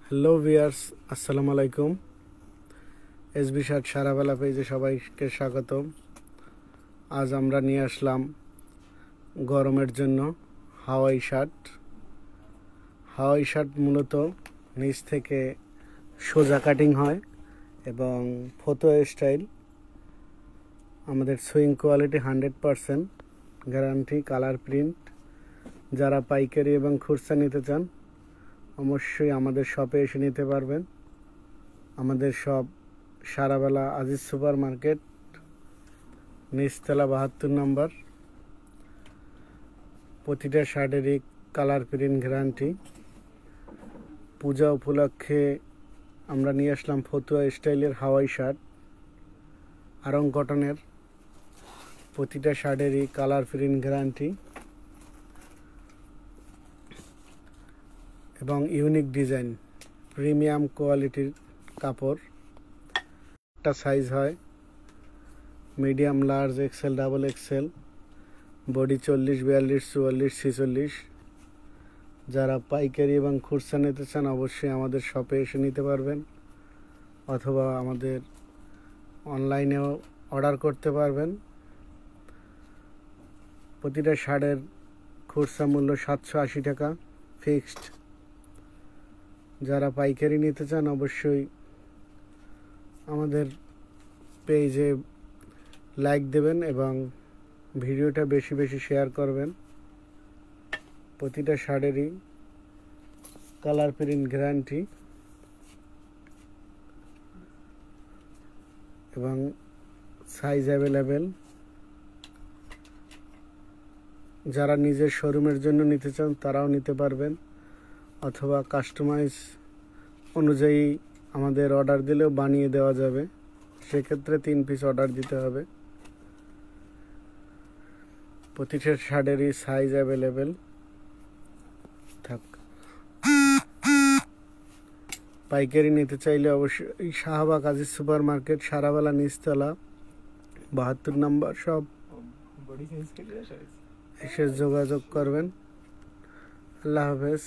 Hello viewers, আসসালামু আলাইকুম। SB shirt সারাবেলা পেজে সবাইকে স্বাগতম। আজ আমরা নিয়ে আসলাম গরমের জন্য হাওয়াই শার্ট। হাওয়াই শার্ট মূলত নিচ থেকে সোজা কাটিং হয় এবং ফতো স্টাইল। আমাদের swing quality 100%, guarantee, colour print. যারা পাইকারি এবং খুচরা নিতে চান অবশ্যই আমাদের শপে এসে নিতে পারবেন। আমাদের শপ সারাবেলা আজিজ সুপার মার্কেট, নিচতলা 72 নম্বর। প্রতিটা শার্টেরই কালার প্রিন্ট গ্যারান্টি। পূজা উপলক্ষে আমরা নিয়ে আসলাম ফতুয়া স্টাইলের হাওয়াই শার্ট, আরং কটনের। প্রতিটা শার্টেরই কালার প্রিন্ট গ্যারান্টি এবং ইউনিক ডিজাইন, প্রিমিয়াম কোয়ালিটির কাপড়। একটা সাইজ হয় medium, large, XL, double XL. Body 40, 42, 44, 46। যারা পাইকারি এবং খুচরা নিতে চান অবশ্যই আমাদের শপে এসে নিতে পারবেন, অথবা আমাদের অনলাইনেও অর্ডার করতে পারবেন। প্রতিটা শার্টের খুচরা মূল্য 780 টাকা ফিক্সড। যারা পাইকারি নিতে চান অবশ্যই আমাদের পেজে লাইক দেবেন এবং ভিডিওটা বেশি বেশি শেয়ার করবেন। প্রতিটা শার্টেরই কালার প্রিন্ট গ্যারান্টি এবং সাইজ অ্যাভেলেবেল। যারা নিজের শোরুমের জন্য নিতে চান তারাও নিতে পারবেন, অথবা কাস্টমাইজ অনুযায়ী আমাদের অর্ডার দিলেও বানিয়ে দেওয়া যাবে। সেক্ষেত্রে 3 পিস অর্ডার দিতে হবে। প্রতিটা শার্টেরই সাইজ অ্যাভেলেবেল থাক। পাইকারি নিতে চাইলে অবশ্যই শাহবাগ আজিজ সুপার মার্কেট, সারাবেলা, নিচতলা 72 নম্বর সব এসে যোগাযোগ করবেন। আল্লাহ হাফেজ।